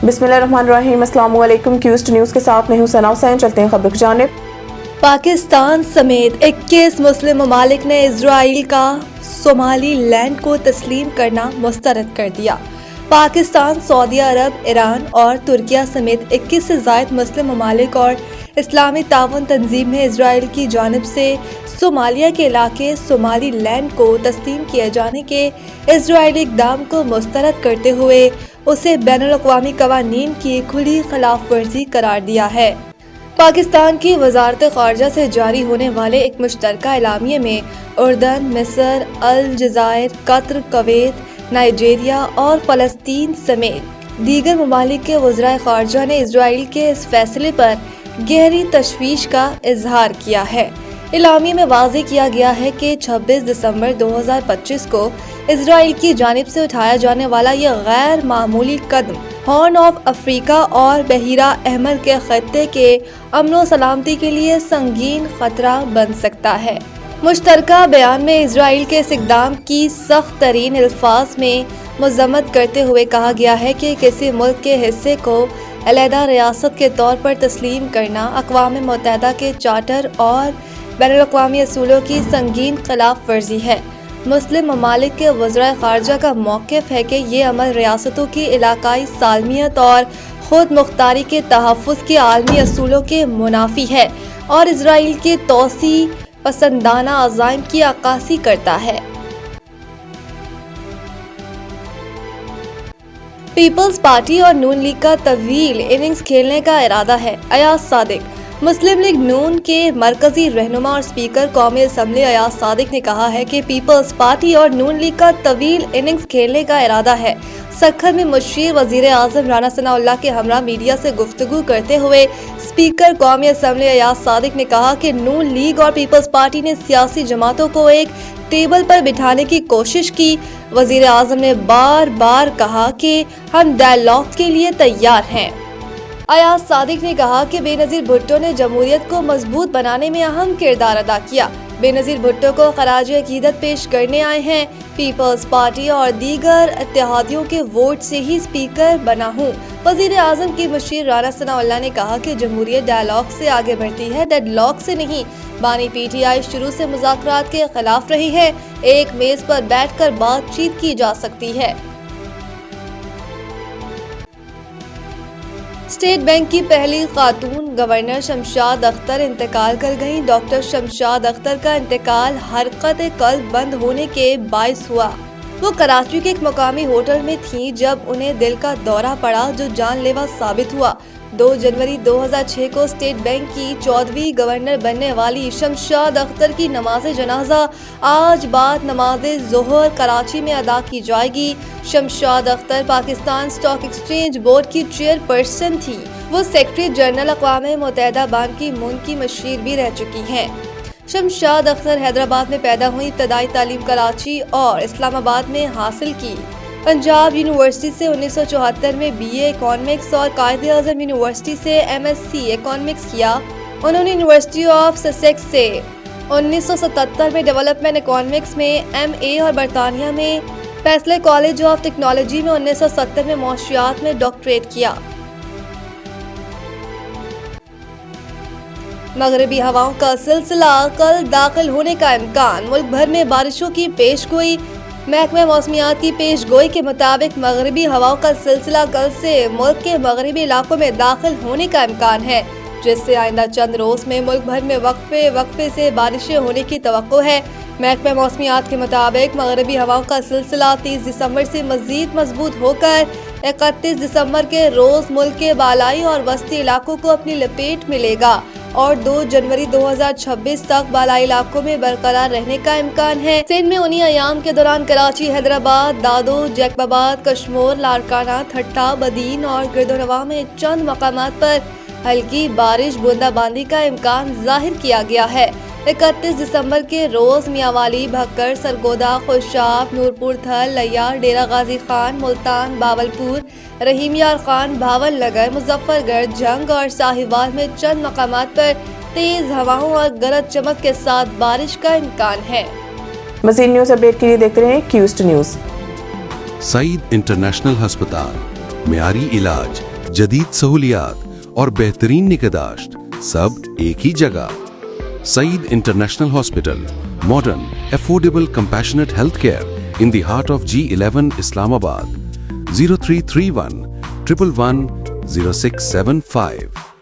बिस्मिल्लाहिर्रहमानिर्रहीम। अस्सलाम वालेकुम। क्यूस्ट न्यूज़ के साथ मैं हूं सना हुसैन। चलते हैं खबर की जानिब। पाकिस्तान समेत 21 मुस्लिम ममालिक ने इजराइल का सोमाली लैंड को तस्लीम करना मुस्तरद कर दिया। पाकिस्तान, सऊदी अरब, ईरान और तुर्किया समेत 21 से ज़ायद मुस्लिम ममालिक और इस्लामी ताउन तंजीम ने इजराइल की जानिब से सोमालिया के इलाके सोमाली लैंड को तस्लीम किए जाने के इजरायली इक़दाम को मुस्तरद करते हुए उसे बैनुल-अक़वामी क़वानीन की खुली खिलाफ वर्जी करार दिया है। पाकिस्तान की वज़ारत ख़ारजा से जारी होने वाले एक मुश्तरका एलामिये में उर्दन, मिस्र, अल जज़ायर, कतर, कुवैत, नाइजीरिया और फ़लस्तीन समेत दीगर ममालिक के वज़राए ख़ारजा ने इजराइल के इस फैसले पर गहरी तशवीश का इजहार किया है। एलामिये में वाज़ेह किया गया है कि 26 दिसंबर 2025 को इजराइल की जानिब से उठाया जाने वाला यह गैर मामूली कदम हॉर्न ऑफ अफ्रीका और बहीरा अहमर के खत्ते के अमन सलामती के लिए संगीन खतरा बन सकता है। मुश्तरका बयान में इजराइल के इस इक़दाम की सख्त तरीन अल्फाज में मज़म्मत करते हुए कहा गया है कि किसी मुल्क के हिस्से को अलहदा रियासत के तौर पर तस्लीम करना अक़वाम मुत्तहिदा के चार्टर और बैनुल-अक़वामी असूलों की संगीन खिलाफ वर्जी है। मुस्लिम ममालिक के वज़राए ख़ारजा का मौक़िफ़ है कि ये अमल रियासतों की इलाकाई सालमियत और ख़ुद मुख्तारी के तहफ़्फ़ुज़ के आलमी असूलों के मुनाफ़ी है और इजराइल के तोसी पसंदाना अज़ाइम की अक्कासी करता है। पीपल्स पार्टी और नून लीग का तवील इनिंग्स खेलने का इरादा है। अयाज सादिक। मुस्लिम लीग नून के मरकजी रहनुमा और स्पीकर कौमी असम्बली अयाज सादिक ने कहा है कि पीपल्स पार्टी और नून लीग का तवील इनिंग्स खेलने का इरादा है। सखर में मुशीर वजीर आज़म राना सनाउल्लाह के हमरा मीडिया से गुफ्तगू करते हुए स्पीकर कौमी असम्बली अयाज सादिक ने कहा कि नून लीग और पीपल्स पार्टी ने सियासी जमातों को एक टेबल पर बिठाने की कोशिश की। वजीर आज़म ने बार बार कहा कि हम डायलॉग के लिए तैयार हैं। अयाज सादिक ने कहा कि बेनज़ीर भुट्टो ने जमहूरियत को मजबूत बनाने में अहम किरदार अदा किया। बेनज़ीर भुट्टो को खराज अकीदत पेश करने आए हैं। पीपल्स पार्टी और दीगर इत्तेहादियों के वोट से ही स्पीकर बना हूँ। वज़ीर आज़म की मुशीर राना सनाउल्लाह ने कहा कि जमहूरियत डायलॉग से आगे बढ़ती है, डेडलॉक से नहीं। बानी पीटीआई शुरू से मुज़ाकरात के खिलाफ रही है। एक मेज पर बैठकर बातचीत की जा सकती है। स्टेट बैंक की पहली खातून गवर्नर शमशाद अख्तर इंतकाल कर गईं। डॉक्टर शमशाद अख्तर का इंतकाल हरकत कल्ब बंद होने के बाइस हुआ। वो कराची के एक मुकामी होटल में थीं जब उन्हें दिल का दौरा पड़ा जो जानलेवा साबित हुआ। 2 जनवरी 2006 को स्टेट बैंक की 14वीं गवर्नर बनने वाली शमशाद अख्तर की नमाज जनाजा आज बाद नमाज ज़ोहर कराची में अदा की जाएगी। Shamshad Akhtar Pakistan stock exchange board की चेयरपर्सन थी। वो सेक्रेटरी जनरल अक़वाम मुत्तहिदा बान की मून की मशीर भी रह चुकी हैं। शमशाद अख्तर हैदराबाद में पैदा हुई। इब्तदाई तालीम कराची और इस्लामाबाद में हासिल की। पंजाब यूनिवर्सिटी से 1974 में बीए इकोनॉमिक्स और कायदे-ए-आज़म यूनिवर्सिटी से एमएससी इकोनॉमिक्स किया। उन्होंने यूनिवर्सिटी ऑफ ससेक्स से 1977 में डेवलपमेंट इकोनॉमिक्स में एमए और बरतानिया में फैसले कॉलेज ऑफ टेक्नोलॉजी में 1970 में मौशियात में डॉक्टरेट किया। मगरबी हवाओं का सिलसिला कल दाखिल होने का इम्कान। मुल्क भर में बारिशों की पेशगोई। महकमा मौसमियात की पेशगोई के मुताबिक मगरबी हवाओं का सिलसिला कल से मुल्क के मगरबी इलाकों में दाखिल होने का इम्कान है, जिससे आइंदा चंद रोज में मुल्क भर में वक्फे से बारिशें होने की तवक्को है। महकमा मौसमियात के मुताबिक मगरबी हवाओं का सिलसिला 30 दिसंबर से मजीद मजबूत होकर 31 दिसंबर के रोज मुल्क के बालाई और वस्ती इलाकों को अपनी लपेट में लेगा और 2 जनवरी 2026 तक बालाई इलाकों में बरकरार रहने का इम्कान है। सिंध में उन्हीं अयाम के दौरान कराची, हैदराबाद, दादो, जैकबाबाद, कश्मोर, लाड़काना, ठट्टा, बदीन और गिरदोनवा में चंद मकामात पर हल्की बारिश बूंदाबांदी का इम्कान जाहिर किया गया है। 31 दिसंबर के रोज मियांवाली, भक्कर, सरगोदा, खुशाब, नूरपुर थल, लैयार, डेरा गाजी खान, मुल्तान, बावलपुर, रहीम यार खान, भावल नगर, मुजफ्फरगढ़, जंग और साहिवाल में चंद मकामात पर तेज हवाओं और गरज चमक के साथ बारिश का इम्कान है। मज़ीद न्यूज़ अपडेट के लिए देखते रहें क्यूस्ट न्यूज़। सईद इंटरनेशनल अस्पताल, मियारी इलाज, جدید سہولیات اور بہترین نگہداشت سب ایک ہی جگہ. Saeed international hospital, modern, affordable, compassionate healthcare in the heart of G11 Islamabad. 0331 111 0675